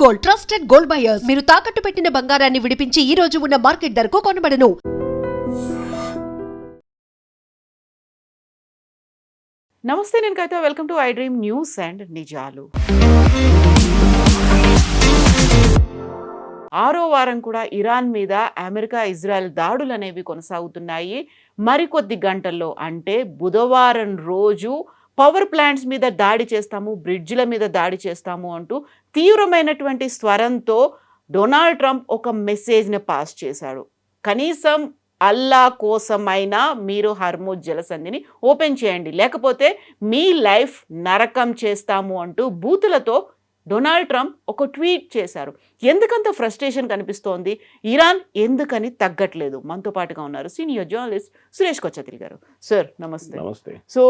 Gold, trusted gold buyers. మీరు తాకట్టు పెట్టిన బంగారాన్ని విడిపించి ఈ రోజు ఉన్న మార్కెట్ ధరకు కొనబడను. నమస్తే, నేను Kavitha. Welcome to iDream news and నిజాలు. 6వ వారం కూడా ఇరాన్ మీద అమెరికా, ఇజ్రాయెల్ దాడులు అనేవి కొనసాగుతున్నాయి. మరికొద్ది గంటల్లో అంటే బుధవారం రోజు పవర్ ప్లాంట్స్ మీద దాడి చేస్తాము, బ్రిడ్జ్ల మీద దాడి చేస్తాము అంటూ తీవ్రమైనటువంటి స్వరంతో డొనాల్డ్ ట్రంప్ ఒక మెసేజ్ని పాస్ చేశాడు. కనీసం అల్లా కోసమైనా మీరు హర్ముజ్ జలసంధిని ఓపెన్ చేయండి, లేకపోతే మీ లైఫ్ నరకం చేస్తాము అంటూ బూతులతో డొనాల్డ్ ట్రంప్ ఒక ట్వీట్ చేశారు. ఎందుకంత ఫ్రస్ట్రేషన్ కనిపిస్తోంది? ఇరాన్ ఎందుకని తగ్గట్లేదు? మనతో పాటుగా ఉన్నారు సీనియర్ జర్నలిస్ట్ సురేష్ కొచ్చత్రి గారు. సార్ నమస్తే. నమస్తే. సో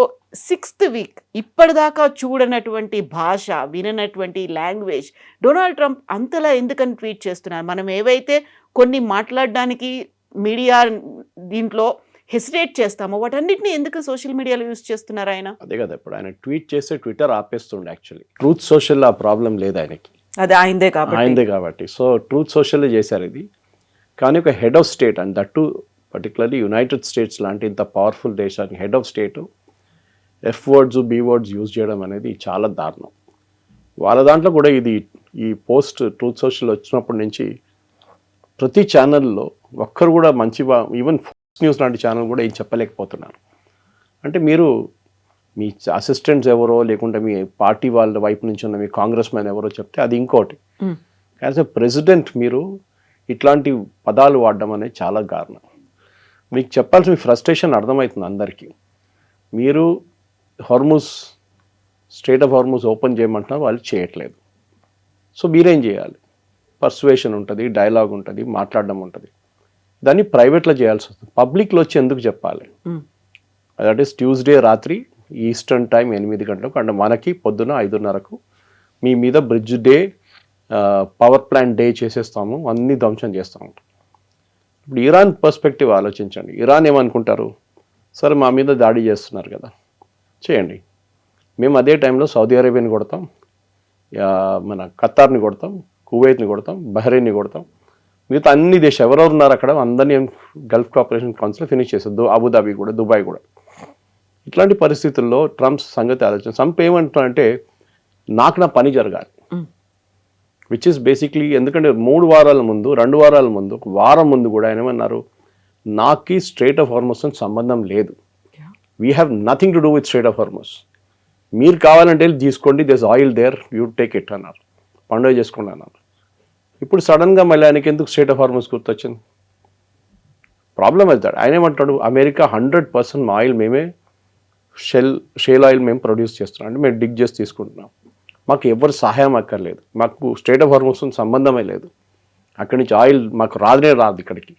6th వీక్ ఇప్పటిదాకా చూడనటువంటి భాష, విననటువంటి లాంగ్వేజ్ డొనాల్డ్ ట్రంప్ అంతలా ఎందుకని ట్వీట్ చేస్తున్నారు? మనం ఏవైతే కొన్ని మాట్లాడడానికి మీడియా దీంట్లో హెసిటేట్ చేస్తామో వాటన్నిటిని ఎందుకు సోషల్ మీడియాలో యూజ్ చేస్తున్నారు ఆయన? అదే కదా, ఇప్పుడు ఆయన ట్వీట్ చేస్తే ట్విట్టర్ ఆపేస్తుండే. యాక్చువల్లీ ట్రూత్ సోషల్ ఆ ప్రాబ్లం లేదు ఆయనకి, అది ఆయనదే కాబట్టి సో ట్రూత్ సోషల్ చేశారు ఇది. కానీ ఒక head of state, and that particularly united states లాంటి ఇంత పవర్ఫుల్ దేశానికి head of state F words, B words use చేయడం అనేది చాలా దారుణం. వాళ్ళ దాంట్లో కూడా ఇది ఈ పోస్ట్ ట్రూత్ సోషల్ వచ్చినప్పటి నుంచి ప్రతి ఛానల్లో ఒక్కరు కూడా మంచిగా, ఈవెన్ న్యూస్ లాంటి ఛానల్ కూడా ఏం చెప్పలేకపోతున్నారు. అంటే మీరు మీ అసిస్టెంట్స్ ఎవరో, లేకుంటే మీ పార్టీ వాళ్ళ వైపు నుంచి ఉన్న మీ కాంగ్రెస్ మ్యాన్ ఎవరో చెప్తే అది ఇంకోటి. యాజ్ ఎ ప్రెసిడెంట్ మీరు ఇట్లాంటి పదాలు వాడడం అనేది చాలా కారణం. మీకు చెప్పాల్సిన ఫ్రస్ట్రేషన్ అర్థమవుతుంది అందరికీ. మీరు Hormuz, straight of Hormuz open చేయమంటున్నారు, వాళ్ళు చేయట్లేదు. సో మీరేం చేయాలి? పర్సువేషన్ ఉంటుంది, డైలాగ్ ఉంటుంది, మాట్లాడడం ఉంటుంది. దాన్ని ప్రైవేట్లో చేయాల్సి వస్తుంది. పబ్లిక్లో వచ్చి ఎందుకు చెప్పాలి? దట్ ఈస్ ట్యూస్డే రాత్రి ఈస్టర్న్ టైం 8 గంటలకు, అంటే మనకి పొద్దున 5:30కు మీ మీద bridge day, power plant day చేసేస్తాము, అన్నీ ధ్వంసం చేస్తాము. ఇప్పుడు ఇరాన్ పర్స్పెక్టివ్ ఆలోచించండి. ఇరాన్ ఏమనుకుంటారు? సరే మా మీద దాడి చేస్తున్నారు కదా, చేయండి. మేము అదే టైంలో సౌదీ అరేబియాని కొడతాం, మన ఖతార్ని కొడతాం, కువైట్ని కొడతాం, బహ్రెయిన్ని కొడతాం, మిగతా అన్ని దేశాలు ఎవరెవరు ఉన్నారు అక్కడ అందరినీ గల్ఫ్ కోఆపరేషన్ కౌన్సిల్ ఫినిష్ చేస్తారు, అబుదాబి కూడా, దుబాయ్ కూడా. ఇట్లాంటి పరిస్థితుల్లో ట్రంప్ సంగతి ఆలోచన. ట్రంప్ ఏమంటారంటే నాకు నా పని జరగాలి, విచ్ ఇస్ బేసిక్లీ, ఎందుకంటే 3 వారాల ముందు, 2 వారాల ముందు, ఒక వారం ముందు కూడా ఆయన ఏమన్నారు, నాకు స్ట్రెయిట్ ఆఫ్ హార్ముజ్ సంబంధం లేదు, we have nothing to do with strait of Hormuz, మీరు కావాలంటే తీసుకోండి, this oil there, you take it అన్నారు, పండుగ చేసుకోండి అన్నారు. ఇప్పుడు సడన్గా మళ్ళీ ఆయనకి ఎందుకు స్ట్రెయిట్ ఆఫ్ హార్ముజ్ గుర్తొచ్చింది? ప్రాబ్లం అవుతాడు. ఆయన ఏమంటాడు, అమెరికా 100% ఆయిల్ మేమే, షేల్ ఆయిల్ మేము ప్రొడ్యూస్ చేస్తున్నాం, అంటే మేము డిగ్ చేసి తీసుకుంటున్నాం, మాకు ఎవరు సహాయం అక్కర్లేదు, మాకు స్ట్రెయిట్ ఆఫ్ హార్ముజ్ సంబంధమే లేదు, అక్కడి నుంచి ఆయిల్ మాకు రాదు ఇక్కడికి.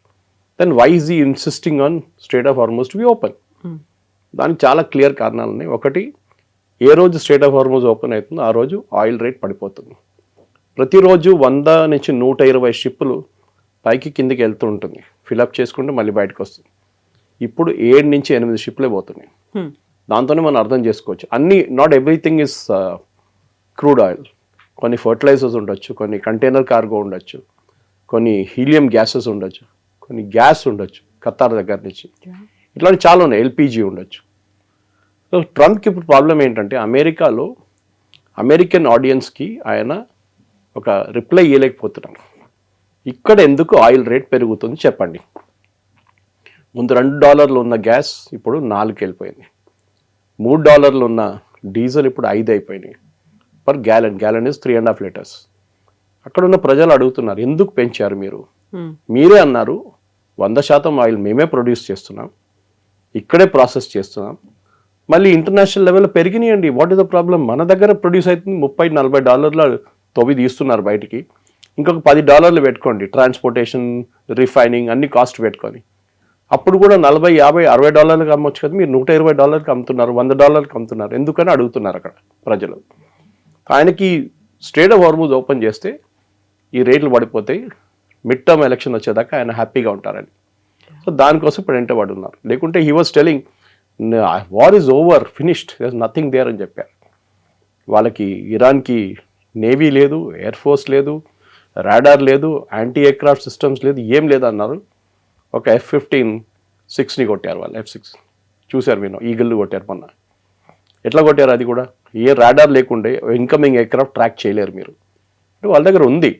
దెన్ వై ఈజ్ ఈ insisting on straight of Hormuz to be open? దానికి చాలా క్లియర్ కారణాలు ఉన్నాయి. ఒకటి, ఏ రోజు స్ట్రెయిట్ ఆఫ్ హార్ముజ్ ఓపెన్ అవుతుందో ఆ రోజు ఆయిల్ రేట్ పడిపోతుంది. ప్రతిరోజు 100 నుంచి 120 షిప్పులు పైకి కిందికి వెళ్తూ ఉంటుంది, ఫిలప్ చేసుకుంటే మళ్ళీ బయటకు వస్తుంది. ఇప్పుడు 7 నుంచి 8 షిప్లే పోతున్నాయి. దాంతోనే మనం అర్థం చేసుకోవచ్చు అన్నీ, not everything is crude oil. కొన్ని ఫర్టిలైజర్స్ ఉండొచ్చు, కొన్ని కంటైనర్ కార్గో ఉండొచ్చు, కొన్ని హీలియం గ్యాసెస్ ఉండొచ్చు, కొన్ని గ్యాస్ ఉండొచ్చు ఖతార్ దగ్గర నుంచి, ఇట్లాంటి చాలా ఉన్నాయి, ఎల్పిజి ఉండొచ్చు. సో ట్రంప్కి ఇప్పుడు ప్రాబ్లం ఏంటంటే అమెరికాలో అమెరికన్ ఆడియన్స్కి ఆయన ఒక రిప్లై ఇవ్వలేకపోతున్నాను. ఇక్కడ ఎందుకు ఆయిల్ రేట్ పెరుగుతుంది చెప్పండి. ముందు $2 ఉన్న గ్యాస్ ఇప్పుడు 4కి వెళ్ళిపోయింది, $3 ఉన్న డీజిల్ ఇప్పుడు 5 అయిపోయినాయి per gallon. Gallon is 3.5 litres. అక్కడ ఉన్న ప్రజలు అడుగుతున్నారు, ఎందుకు పెంచారు మీరు? మీరే అన్నారు 100% ఆయిల్ మేమే ప్రొడ్యూస్ చేస్తున్నాం, ఇక్కడే ప్రాసెస్ చేస్తున్నాం, మళ్ళీ ఇంటర్నేషనల్ లెవెల్లో పెరిగినాయండి, వాట్ ఇస్ ద ప్రాబ్లం? మన దగ్గర ప్రొడ్యూస్ అవుతుంది $30-40 తొవి తీస్తున్నారు బయటికి, ఇంకొక $10 పెట్టుకోండి ట్రాన్స్పోర్టేషన్, రిఫైనింగ్ అన్ని కాస్ట్ పెట్టుకొని, అప్పుడు కూడా $40, $50, $60 అమ్మొచ్చు కదా, మీరు $120 అమ్ముతున్నారు, $100 అమ్ముతున్నారు, ఎందుకని అడుగుతున్నారు అక్కడ ప్రజలు. ఆయనకి స్ట్రెయిట్ ఆఫ్ హార్ముజ్ ఓపెన్ చేస్తే ఈ రేట్లు పడిపోతాయి, మిడ్ టర్మ్ ఎలక్షన్ వచ్చేదాకా ఆయన హ్యాపీగా ఉంటారని. సో దానికోసం ఇప్పుడు వెంటబడి ఉన్నారు. లేకుంటే he was telling war is over, finished, there is nothing there అని చెప్పారు. వాళ్ళకి ఇరాన్కి నేవీ లేదు, ఎయిర్ ఫోర్స్ లేదు, రాడార్ లేదు, యాంటీ ఎయిర్క్రాఫ్ట్ సిస్టమ్స్ లేదు, ఏం లేదు అన్నారు. ఒక F-15-6ని కొట్టారు వాళ్ళు. F-6 చూశారు మీరు, ఈగిల్ని కొట్టారు మొన్న. ఎట్లా కొట్టారు అది కూడా? ఏ రాడార్ లేకుండే ఇన్కమింగ్ ఎయిర్క్రాఫ్ట్ ట్రాక్ చేయలేరు మీరు. అంటే వాళ్ళ దగ్గర ఉంది,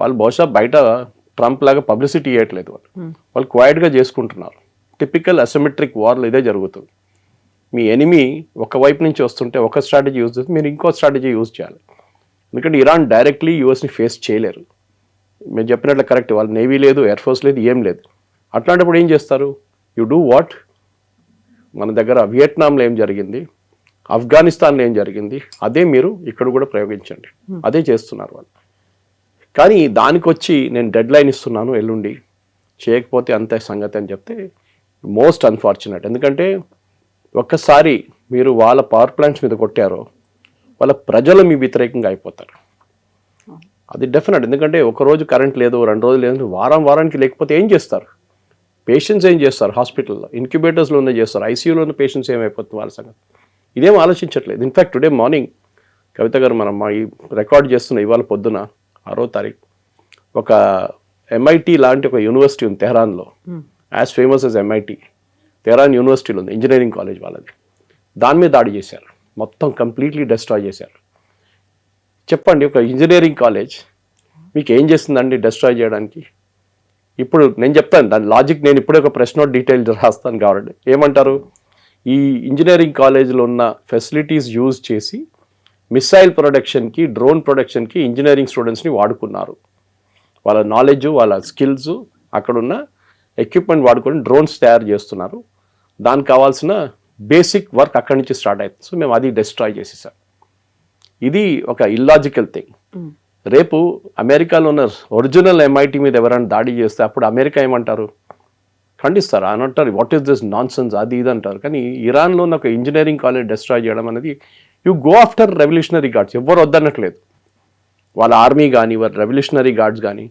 వాళ్ళు బహుశా బయట ట్రంప్ లాగా పబ్లిసిటీ ఇవ్వట్లేదు, వాళ్ళు క్వైట్గా చేసుకుంటున్నారు. టిపికల్ అసిమెట్రిక్ వార్లో ఇదే జరుగుతుంది. మీ ఎనిమీ ఒకవైపు నుంచి వస్తుంటే ఒక స్ట్రాటజీ యూజ్ చేస్తే మీరు ఇంకో స్ట్రాటజీ యూజ్ చేయాలి. ఎందుకంటే ఇరాన్ డైరెక్ట్లీ యూఎస్ని ఫేస్ చేయలేరు. మీరు చెప్పినట్లు కరెక్ట్, వాళ్ళు నేవీ లేదు, ఎయిర్ ఫోర్స్ లేదు, ఏం లేదు. అట్లాంటప్పుడు ఏం చేస్తారు? You do what? మన దగ్గర వియట్నాంలో ఏం జరిగింది, ఆఫ్ఘనిస్తాన్లో ఏం జరిగింది, అదే మీరు ఇక్కడ కూడా ప్రయోగించండి. అదే చేస్తున్నారు వాళ్ళు. కానీ దానికి వచ్చి నేను డెడ్ లైన్ ఇస్తున్నాను ఎల్లుండి, చేయకపోతే అంతే సంగతి అని చెప్తే మోస్ట్ అన్ఫార్చునేట్. ఎందుకంటే ఒక్కసారి మీరు వాళ్ళ పవర్ ప్లాంట్స్ మీద కొట్టారో వాళ్ళ ప్రజలు మీ వ్యతిరేకంగా అయిపోతారు. అది డెఫినెట్. ఎందుకంటే ఒకరోజు కరెంట్ లేదు, 2 రోజులు లేదు, వారానికి లేకపోతే ఏం చేస్తారు? పేషెంట్స్ ఏం చేస్తారు? హాస్పిటల్లో ఇన్క్యుబేటర్స్లో ఉన్న చేస్తారు, ఐసీయూలో ఉన్న పేషెంట్స్ ఏమైపోతుంది వాళ్ళ సంగతి? ఇదేం ఆలోచించట్లేదు. ఇన్ఫ్యాక్ట్ టుడే మార్నింగ్ కవిత గారు మనం ఈ రికార్డ్ చేస్తున్న ఇవాళ పొద్దున 6వ తారీఖు ఒక MIT లాంటి ఒక యూనివర్సిటీ ఉంది తెహరాన్లో, as famous as MIT, Tehran యూనివర్సిటీలో ఉంది, ఇంజనీరింగ్ కాలేజ్ వాళ్ళది. దాని మీద దాడి చేశారు, మొత్తం కంప్లీట్లీ డిస్ట్రాయ్ చేశారు. చెప్పండి, ఒక ఇంజనీరింగ్ కాలేజ్ మీకు ఏం చేస్తుందండి డిస్ట్రాయ్ చేయడానికి? ఇప్పుడు నేను చెప్తాను దాని లాజిక్, నేను ఇప్పుడే ఒక ప్రెస్ నోట్ డీటెయిల్ రాస్తాను కాబట్టి. ఏమంటారు? ఈ ఇంజనీరింగ్ కాలేజ్లో ఉన్న ఫెసిలిటీస్ యూజ్ చేసి మిసైల్ ప్రొడక్షన్కి, డ్రోన్ ప్రొడక్షన్కి ఇంజనీరింగ్ స్టూడెంట్స్ని వాడుకున్నారు. వాళ్ళ నాలెడ్జ్, వాళ్ళ స్కిల్స్, అక్కడున్న ఎక్విప్మెంట్ వాడుకొని డ్రోన్స్ తయారు చేస్తున్నారు. దానికి కావాల్సిన బేసిక్ వర్క్ అక్కడి నుంచి స్టార్ట్ అవుతుంది. సో మేము అది డిస్ట్రాయ్ చేసేసాం. ఇది ఒక ఇల్లాజికల్ థింగ్. రేపు అమెరికాలో ఉన్న ఒరిజినల్ MIT మీద ఎవరైనా దాడి చేస్తే అప్పుడు అమెరికా ఏమంటారు? ఖండిస్తారు, అని అంటారు what is this non sense, అది ఇది అంటారు. కానీ ఇరాన్లో ఉన్న ఒక ఇంజనీరింగ్ కాలేజ్ డిస్ట్రాయ్ చేయడం అనేది, you go after revolutionary guards, ఎవ్వరు వద్దన్నట్లేదు, వాళ్ళ ఆర్మీ కానీ వాళ్ళ రెవల్యూషనరీ గార్డ్స్ కానీ.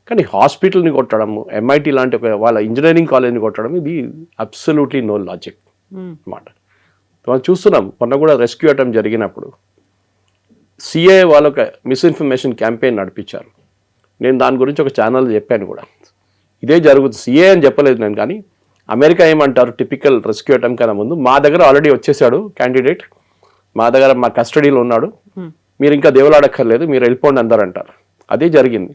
కానీ హాస్పిటల్ని కొట్టడం, MIT లాంటి ఒక వాళ్ళ ఇంజనీరింగ్ కాలేజ్ని కొట్టడం, ఇది అబ్సల్యూట్లీ నో లాజిక్ అన్నమాట. మనం చూస్తున్నాం, మొన్న కూడా రెస్క్యూ అటెంప్ట్ జరిగినప్పుడు CIA వాళ్ళు ఒక మిస్ఇన్ఫర్మేషన్ క్యాంపెయిన్ నడిపించారు. నేను దాని గురించి ఒక ఛానల్ చెప్పాను కూడా, ఇదే జరుగుతుంది. CIA అని చెప్పలేదు నేను, కానీ అమెరికా ఏమంటారు, టిపికల్ రెస్క్యూ అటెంప్ట్ కన్నా ముందు మా దగ్గర ఆల్రెడీ వచ్చేసాడు క్యాండిడేట్, మా దగ్గర మా కస్టడీలో ఉన్నాడు, మీరు ఇంకా దేవులాడక్కర్లేదు, మీరు వెళ్ళిపోండి అందరు అంటారు. అదే జరిగింది.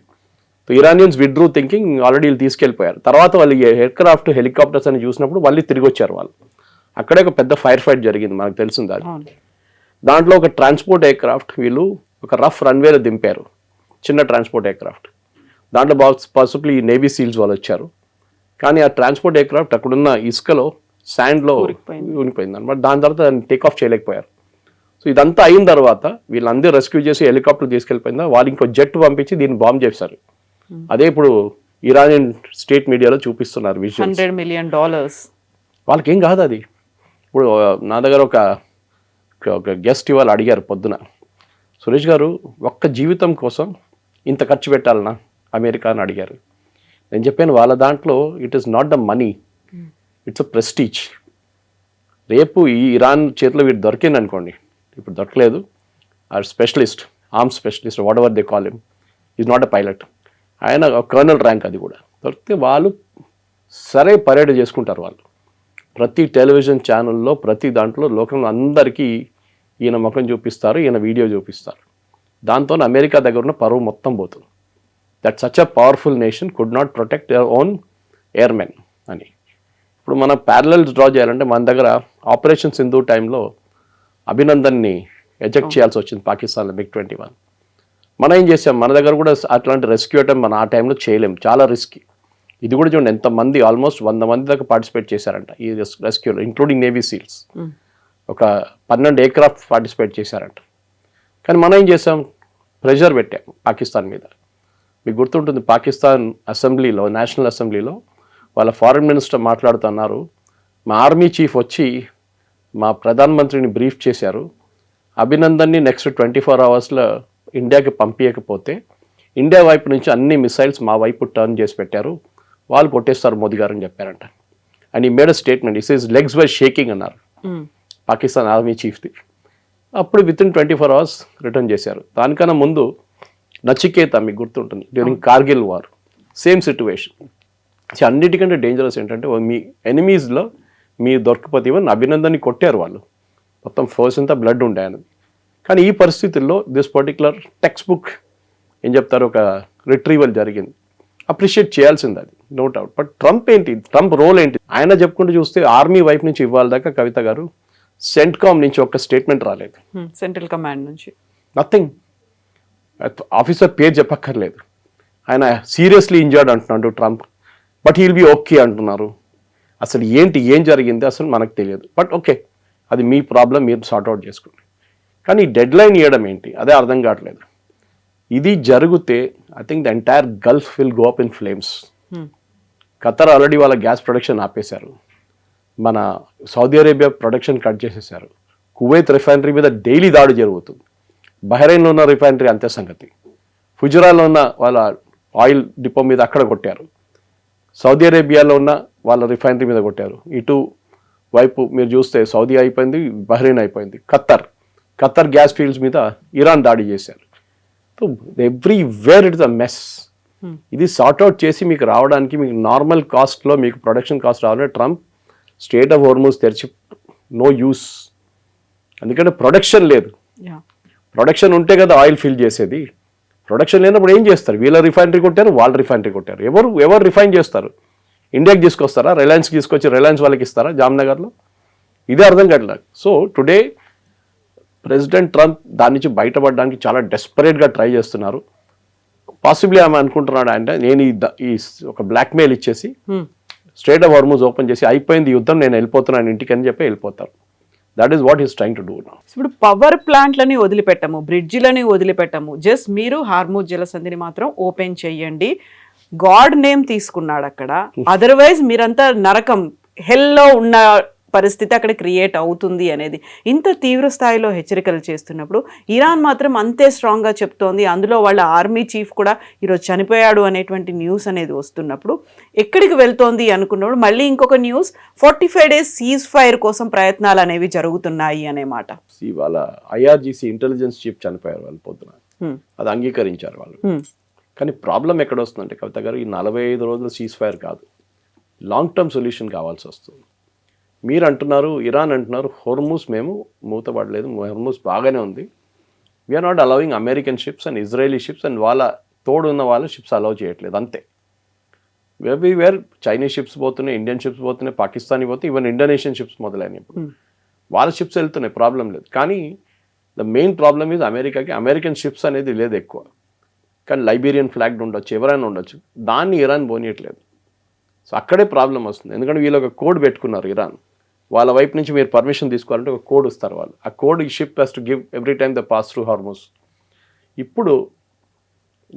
ఇరానియన్స్ విడ్రూ థింకింగ్ ఆల్రెడీ వీళ్ళు తీసుకెళ్ళిపోయారు. తర్వాత వాళ్ళు ఎయిర్క్రాఫ్ట్, హెలికాప్టర్స్ అని చూసినప్పుడు మళ్ళీ తిరిగి వచ్చారు వాళ్ళు. అక్కడే ఒక పెద్ద ఫైర్ ఫైట్ జరిగింది, మనకు తెలిసింది అది. దాంట్లో ఒక ట్రాన్స్పోర్ట్ ఎయిర్క్రాఫ్ట్ వీళ్ళు ఒక రఫ్ రన్వేలో దింపారు, చిన్న ట్రాన్స్పోర్ట్ ఎయిర్క్రాఫ్ట్. దాంట్లో పాసిబుల్లీ నేవీ సీల్స్ వాళ్ళు వచ్చారు. కానీ ఆ ట్రాన్స్పోర్ట్ ఎయిర్క్రాఫ్ట్ అక్కడున్న ఇసుకలో, శాండ్లో ఉనిపోయింది అనమాట. దాని తర్వాత దాన్ని టేక్ ఆఫ్ చేయలేకపోయారు. సో ఇదంతా అయిన తర్వాత వీళ్ళందరూ రెస్క్యూ చేసి హెలికాప్టర్ తీసుకెళ్ళిపోయిందా, వాళ్ళు ఇంకో జెట్ పంపించి దీన్ని బాంబ్ చేశారు. అదే ఇప్పుడు ఇరానియన్ స్టేట్ మీడియాలో చూపిస్తున్నారు విజువల్స్. $100 million. వాళ్ళకేం కాదు అది. ఇప్పుడు నా దగ్గర ఒక గెస్ట్ ఇవాళ అడిగారు పొద్దున, సురేష్ గారు ఒక్క జీవితం కోసం ఇంత ఖర్చు పెట్టాలనా అమెరికా అని అడిగారు. నేను చెప్పాను, వాళ్ళ దాంట్లో it is not the money, it's a prestige. రేపు ఈ ఇరాన్ చేతిలో వీడు దొరికింది అనుకోండి, ఇప్పుడు దొరకలేదు, ఆ specialist, arms specialist, what ever they call him, is not a pilot, ఆయన కర్నల్ ర్యాంక్, అది కూడా దొరికితే వాళ్ళు సరే పరేడ్ చేసుకుంటారు. వాళ్ళు ప్రతి టెలివిజన్ ఛానల్లో, ప్రతి దాంట్లో లోకంలో అందరికీ ఈయన ముఖం చూపిస్తారు, ఈయన వీడియో చూపిస్తారు. దాంతో అమెరికా దగ్గర ఉన్న పరువు మొత్తం పోతుంది. That such a powerful nation could not protect your own airmen అని. ఇప్పుడు మనం ప్యారలల్స్ డ్రా చేయాలంటే మన దగ్గర ఆపరేషన్ సింధు టైంలో అభినందన్ని ఎజెక్ట్ చేయాల్సి వచ్చింది పాకిస్తాన్లో, MiG-21. మనం ఏం చేసాం, మన దగ్గర కూడా అట్లాంటి రెస్క్యూ అటెంప్ట్ మనం ఆ టైంలో చేయలేము, చాలా రిస్కీ. ఇది కూడా చూడండి ఎంతమంది, ఆల్మోస్ట్ 100 మంది దాకా పార్టిసిపేట్ చేశారంట ఈ రెస్క్యూలో, ఇంక్లూడింగ్ నేవీ సీల్స్. ఒక 12 ఎయిర్క్రాఫ్ట్ పార్టిసిపేట్ చేశారంట. కానీ మనం ఏం చేసాం, ప్రెషర్ పెట్టాం పాకిస్తాన్ మీద. మీకు గుర్తుంటుంది, పాకిస్తాన్ అసెంబ్లీలో, నేషనల్ అసెంబ్లీలో వాళ్ళ ఫారిన్ మినిస్టర్ మాట్లాడుతున్నారు, మా ఆర్మీ చీఫ్ వచ్చి మా ప్రధానమంత్రిని బ్రీఫ్ చేశారు, అభినందన్ని నెక్స్ట్ 24 అవర్స్లో ఇండియాకి పంపించకపోతే ఇండియా వైపు నుంచి అన్ని మిసైల్స్ మా వైపు టర్న్ చేసి పెట్టారు, వాళ్ళు కొట్టేస్తారు మోదీ గారు అని చెప్పారంట. అండ్ ఈ made a statement, is his legs were shaking అన్నారు పాకిస్తాన్ ఆర్మీ చీఫ్ది. అప్పుడు విత్ ఇన్ 24 అవర్స్ రిటర్న్ చేశారు. దానికన్నా ముందు నచికేత మీకు గుర్తుంటుంది, during Kargil war same situation. అన్నిటికంటే డేంజరస్ ఏంటంటే మీ ఎనిమీస్లో మీ దొరకపోతే ఈవెన్ అభినందన్ని కొట్టారు వాళ్ళు, మొత్తం ఫోర్స్ అంతా బ్లడ్ ఉండే ఆయనది. కానీ ఈ పరిస్థితుల్లో దిస్ పర్టికులర్ టెక్స్ట్ బుక్ ఏం చెప్తారు, ఒక రిట్రీవల్ జరిగింది, అప్రిషియేట్ చేయాల్సింది అది, నో డౌట్. బట్ ట్రంప్ ఏంటి, ట్రంప్ రోల్ ఏంటి? ఆయన చెప్పుకుంటూ చూస్తే ఆర్మీ వైపు నుంచి ఇవ్వాలి దాకా కవిత గారు సెంట్కామ్ నుంచి ఒక స్టేట్మెంట్ రాలేదు, సెంట్రల్ కమాండ్ నుంచి నథింగ్. ఆఫీసర్ పేరు చెప్పక్కర్లేదు. ఆయన సీరియస్లీ ఇంజర్డ్ అంటున్నాడు Trump, but he'll be okay అంటున్నారు. అసలు ఏంటి, ఏం జరిగింది అసలు మనకు తెలియదు. బట్ ఓకే, అది మీ ప్రాబ్లం, మీరు సార్ట్అవుట్ చేసుకోండి. కానీ డెడ్ లైన్ ఇవ్వడం ఏంటి, అదే అర్థం కావట్లేదు. ఇది జరిగితే I think the entire Gulf will go up in flames. Qatar already వాళ్ళ గ్యాస్ ప్రొడక్షన్ ఆపేశారు, మన సౌదీ అరేబియా ప్రొడక్షన్ కట్ చేసేసారు, కువైత్ రిఫైనరీ మీద డైలీ దాడి జరుగుతుంది, బహ్రెయిన్లో ఉన్న రిఫైనరీ అంతే సంగతి, ఫుజరాలో ఉన్న వాళ్ళ ఆయిల్ డిపో మీద అక్కడ కొట్టారు, సౌదీ అరేబియాలో ఉన్న వాళ్ళ రిఫైనరీ మీద కొట్టారు. ఇటు వైపు మీరు చూస్తే సౌదీ అయిపోయింది, బహ్రెయిన్ అయిపోయింది, ఖత్తర్ గ్యాస్ ఫీల్డ్స్ మీద ఇరాన్ దాడి చేశారు. So everywhere it is a mess. ఇది సార్ట్అవుట్ చేసి మీకు రావడానికి, మీకు నార్మల్ కాస్ట్లో మీకు ప్రొడక్షన్ కాస్ట్ రావాలంటే ట్రంప్ స్టేట్ ఆఫ్ హోర్ముజ్ తెరిచి నో యూస్. ఎందుకంటే ప్రొడక్షన్ లేదు, ప్రొడక్షన్ ఉంటే కదా ఆయిల్ ఫిల్ చేసేది. ప్రొడక్షన్ లేనప్పుడు ఏం చేస్తారు? వీళ్ళ రిఫైనరీ కొట్టారు, వాళ్ళ రిఫైనరీ కొట్టారు, ఎవరు రిఫైన్ చేస్తారు? ఇండియాకి తీసుకొస్తారా? రిలయన్స్కి తీసుకొచ్చి రిలయన్స్ వాళ్ళకి ఇస్తారా జామ్నగర్లో? ఇదే అర్థం కావట్లేదు. సో టుడే ప్రెసిడెంట్ ట్రంప్ దాని నుంచి బయటపడడానికి చాలా డెస్పరేట్గా ట్రై చేస్తున్నారు. పాసిబ్లీ ఆమె అనుకుంటున్నాడు అంటే నేను ఈ ఒక బ్లాక్మెయిల్ ఇచ్చేసి స్ట్రేట్ ఆఫ్ హార్మూజ్ ఓపెన్ చేసి అయిపోయింది యుద్ధం, నేను వెళ్ళిపోతున్నాను ఇంటికి అని చెప్పి వెళ్ళిపోతారు. That is what is trying to do now. ఇప్పుడు పవర్ ప్లాంట్లని వదిలిపెట్టము, బ్రిడ్జిలని వదిలిపెట్టము, జస్ట్ మీరు హార్మూజ్ జలసంధిని మాత్రం ఓపెన్ చెయ్యండి. గాడ్ నేమ్ తీసుకున్నాడు అక్కడ, అదర్వైజ్ మీరంతా నరకం, హెల్లో ఉన్న పరిస్థితి అక్కడ క్రియేట్ అవుతుంది అనేది ఇంత తీవ్ర స్థాయిలో హెచ్చరికలు చేస్తున్నప్పుడు ఇరాన్ మాత్రం అంతే స్ట్రాంగ్గా చెప్తోంది. అందులో వాళ్ళ ఆర్మీ చీఫ్ కూడా ఈరోజు చనిపోయాడు అనేటువంటి న్యూస్ అనేది వస్తున్నప్పుడు ఎక్కడికి వెళ్తోంది అనుకున్నప్పుడు మళ్ళీ ఇంకొక న్యూస్ 45 days సీజ్ ఫైర్ కోసం ప్రయత్నాలు అనేవి జరుగుతున్నాయి అనే మాట. వాళ్ళ ఐఆర్జీసీ ఇంటెలిజెన్స్ చీఫ్ చనిపోయారు వాళ్ళు పొద్దున, అది అంగీకరించారు వాళ్ళు. కానీ ప్రాబ్లం ఎక్కడ వస్తుందంటే కవిత గారు, ఈ 45 రోజుల సీజ్ ఫైర్ కాదు, లాంగ్ టర్మ్ సొల్యూషన్ కావాల్సి వస్తుంది. మీరు అంటున్నారు, ఇరాన్ అంటున్నారు హోర్మూజ్ మేము మూతపడలేదు, హోర్మూజ్ బాగానే ఉంది, we are not allowing American ships and Israeli ships and వాళ్ళ తోడు ఉన్న వాళ్ళ షిప్స్ అలౌ చేయట్లేదు అంతే. ఎవ్రీవేర్ చైనీస్ షిప్స్ పోతున్నాయి, ఇండియన్ షిప్స్ పోతున్నాయి, పాకిస్తానీ పోతే ఈవెన్ ఇండోనేషియన్ షిప్స్ మొదలైనవి. ఇప్పుడు వాళ్ళ షిప్స్ వెళ్తున్నాయి, ప్రాబ్లం లేదు. కానీ ద మెయిన్ ప్రాబ్లమ్ ఈజ్ అమెరికాకి అమెరికన్ షిప్స్ అనేది లేదు ఎక్కువ. కానీ లైబీరియన్ ఫ్లాగ్ ఉండొచ్చు, ఎవరైనా ఉండొచ్చు, దాన్ని ఇరాన్ పోనీయట్లేదు. సో అక్కడే ప్రాబ్లం వస్తుంది. ఎందుకంటే వీళ్ళు ఒక కోడ్ పెట్టుకున్నారు ఇరాన్, వాళ్ళ వైపు నుంచి మీరు పర్మిషన్ తీసుకోవాలంటే ఒక కోడ్ ఇస్తారు వాళ్ళు. ఆ కోడ్ ఈ ship has to give every time the pass through Hormuz. ఇప్పుడు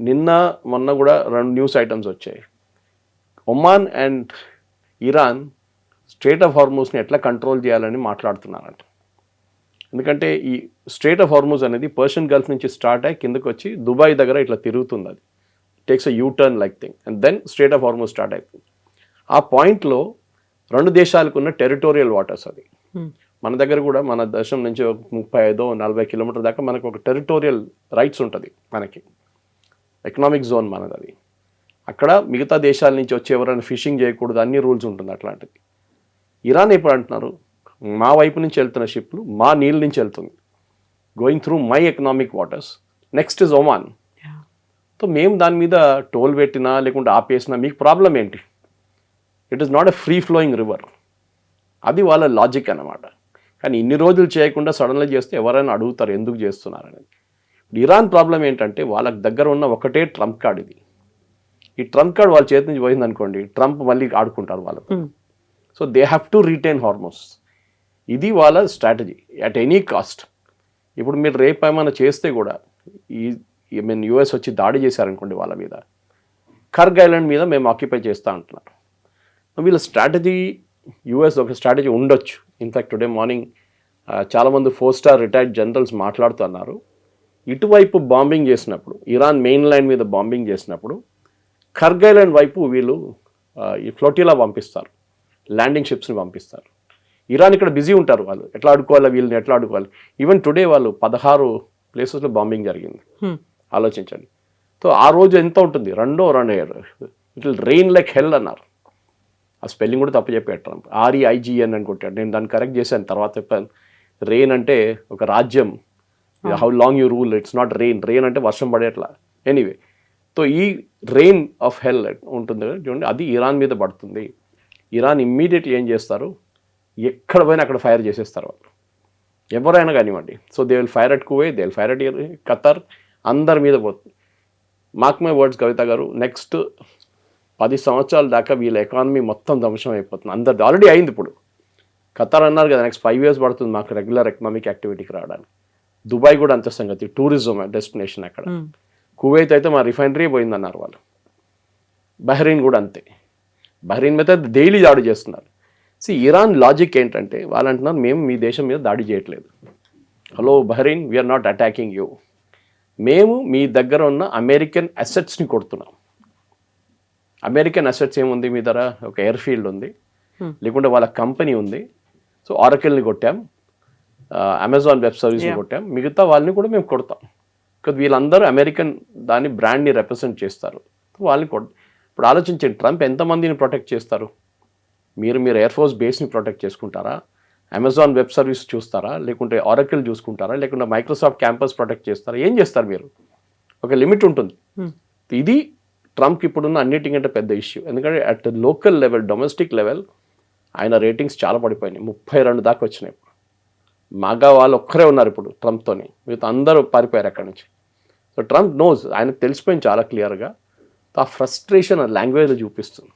నిన్న మొన్న కూడా 2 న్యూస్ ఐటమ్స్ వచ్చాయి. Oman and Iran strait of హార్మూజ్ని ఎట్లా కంట్రోల్ చేయాలని మాట్లాడుతున్నారంట. ఎందుకంటే ఈ స్ట్రేట్ ఆఫ్ హార్మూజ్ అనేది పర్షియన్ గల్ఫ్ నుంచి స్టార్ట్ అయ్యి కిందకు వచ్చి దుబాయ్ దగ్గర ఇట్లా తిరుగుతుంది, అది takes a U turn like thing and then strait of Hormuz start అవుతుంది. ఆ పాయింట్లో 2 దేశాలకు ఉన్న టెరిటోరియల్ వాటర్స్ అది. మన దగ్గర కూడా మన దేశం నుంచి 35-40 కిలోమీటర్ దాకా మనకు ఒక టెరిటోరియల్ రైట్స్ ఉంటుంది, మనకి ఎకనామిక్ జోన్ మనది అది. అక్కడ మిగతా దేశాల నుంచి వచ్చి ఎవరైనా ఫిషింగ్ చేయకూడదు, అన్ని రూల్స్ ఉంటుంది అట్లాంటిది. ఇరాన్ ఎప్పుడు అంటున్నారు, మా వైపు నుంచి వెళ్తున్న షిప్లు మా నీళ్ళ నుంచి వెళ్తుంది, going through my economic waters, next is Oman. So మేము దాని మీద టోల్ పెట్టినా లేకుంటే ఆపేసినా మీకు ప్రాబ్లం ఏంటి? It is not a free flowing river, అది వాళ్ళ లాజిక్ అన్నమాట. కానీ ఇన్ని రోజులు చేయకుండా సడన్గా చేస్తే ఎవరైనా అడుగుతారు ఎందుకు చేస్తున్నారు అనేది. ఇరాన్ ప్రాబ్లం ఏంటంటే వాళ్ళకి దగ్గర ఉన్న ఒకటే ట్రంప్ కార్డ్ ఇది. ఈ ట్రంప్ కార్డ్ వాళ్ళ చేతి నుంచి పోయింది అనుకోండి, ట్రంప్ మళ్ళీ ఆడుకుంటారు వాళ్ళకు. So they have to retain హార్మోస్, ఇది వాళ్ళ స్ట్రాటజీ అట్ ఎనీ కాస్ట్. ఇప్పుడు మీరు రేపు ఏమైనా చేస్తే కూడా యుఎస్ వచ్చి దాడి చేశారనుకోండి వాళ్ళ మీద, కర్గ్ ఐలాండ్ మీద మేము ఆక్యుపై చేస్తూ అంటున్నారు. వీళ్ళ స్ట్రాటజీ, యుఎస్ ఒక స్ట్రాటజీ ఉండొచ్చు. ఇన్ఫ్యాక్ట్ టుడే మార్నింగ్ చాలామంది 4-star రిటైర్డ్ జనరల్స్ మాట్లాడుతున్నారు, ఇటువైపు బాంబింగ్ చేసినప్పుడు, ఇరాన్ మెయిన్ లైన్ మీద బాంబింగ్ చేసినప్పుడు కర్గ్ ఐలాండ్ వైపు వీళ్ళు ఈ ఫ్లోటిలా పంపిస్తారు, ల్యాండింగ్ షిప్స్ని పంపిస్తారు. ఇరాన్ ఇక్కడ బిజీ ఉంటారు, వాళ్ళు ఎట్లా ఆడుకోవాలి, వీళ్ళని ఎట్లా ఆడుకోవాలి. ఈవెన్ టుడే వాళ్ళు 16 ప్లేసెస్లో బాంబింగ్ జరిగింది, ఆలోచించండి. సో ఆ రోజు ఎంత ఉంటుంది, 2 ఇట్ విల్ రెయిన్ లైక్ హెల్ అన్నారు. ఆ స్పెల్లింగ్ కూడా తప్పు చెప్పాడు ట్రంప్, REIGN అని కొట్టాడు. నేను దాన్ని కరెక్ట్ చేశాను, తర్వాత చెప్పాను. రెయిన్ అంటే ఒక రాజ్యం, how long you rule, it's not rain. Rain అంటే వర్షం పడేట్లా. ఎనీవే, సో ఈ రెయిన్ ఆఫ్ హెల్ ఉంటుంది కదా చూడండి, అది ఇరాన్ మీద పడుతుంది. ఇరాన్ ఇమ్మీడియట్లీ ఏం చేస్తారు, ఎక్కడ పోయినా అక్కడ ఫైర్ చేసేస్తారు వాళ్ళు, ఎవరైనా కానివ్వండి. So they will fire at Kuwait, they will fire at Qatar, అందరి మీద పోతుంది. మార్క్ మై వర్డ్స్ కవిత గారు, నెక్స్ట్ 10 సంవత్సరాల దాకా వీళ్ళ ఎకానమీ మొత్తం ధ్వంసం అయిపోతుంది. అందరిది ఆల్రెడీ అయింది. ఇప్పుడు ఖతర్ అన్నారు కదా, నెక్స్ట్ 5 years పడుతుంది మాకు రెగ్యులర్ ఎకనామిక్ యాక్టివిటీకి రావడానికి. దుబాయ్ కూడా అంతే సంగతి, టూరిజం డెస్టినేషన్ అక్కడ. కువైత్ అయితే మా రిఫైనరీ పోయిందన్నారు వాళ్ళు. బహ్రెయిన్ కూడా అంతే, బహ్రెయిన్ మీద డైలీ దాడి చేస్తున్నారు. ఇరాన్ లాజిక్ ఏంటంటే, వాళ్ళు అంటున్నారు మేము మీ దేశం మీద దాడి చేయట్లేదు. Hello Bahrain, we are not attacking you, మేము మీ దగ్గర ఉన్న అమెరికన్ అసెట్స్ని కొడుతున్నాం. అమెరికన్ అసెట్స్ ఏముంది మీ దగ్గర, ఒక ఎయిర్ ఫీల్డ్ ఉంది, లేకుంటే వాళ్ళ కంపెనీ ఉంది. సో ఆరకిల్ని కొట్టాం, అమెజాన్ వెబ్ సర్వీస్ని కొట్టాం, మిగతా వాళ్ళని కూడా మేము కొడతాం. because వీళ్ళందరూ అమెరికన్ దాని బ్రాండ్ని రిప్రజెంట్ చేస్తారు, వాళ్ళని ఇప్పుడు ఆలోచించండి, ట్రంప్ ఎంతమందిని ప్రొటెక్ట్ చేస్తారు? మీరు ఎయిర్ ఫోర్స్ బేస్ని ప్రొటెక్ట్ చేసుకుంటారా, అమెజాన్ వెబ్ సర్వీస్ చూస్తారా, లేకుంటే ఆరకిల్ చూసుకుంటారా, లేకుంటే మైక్రోసాఫ్ట్ క్యాంపస్ ప్రొటెక్ట్ చేస్తారా? ఏం చేస్తారు మీరు? ఒక లిమిట్ ఉంటుంది. ఇది ట్రంప్కి ఇప్పుడున్న అన్నిటికంటే పెద్ద ఇష్యూ. ఎందుకంటే at local level, domestic level ఆయన రేటింగ్స్ చాలా పడిపోయినాయి, 32 దాకా వచ్చినాయి. మాగా వాళ్ళు ఒక్కరే ఉన్నారు ఇప్పుడు ట్రంప్తోని, మిగతా అందరూ పారిపోయారు అక్కడి నుంచి. సో ట్రంప్ నోస్, ఆయనకు తెలిసిపోయింది చాలా క్లియర్గా. ఆ ఫ్రస్ట్రేషన్ ఆ లాంగ్వేజ్లో చూపిస్తుంది.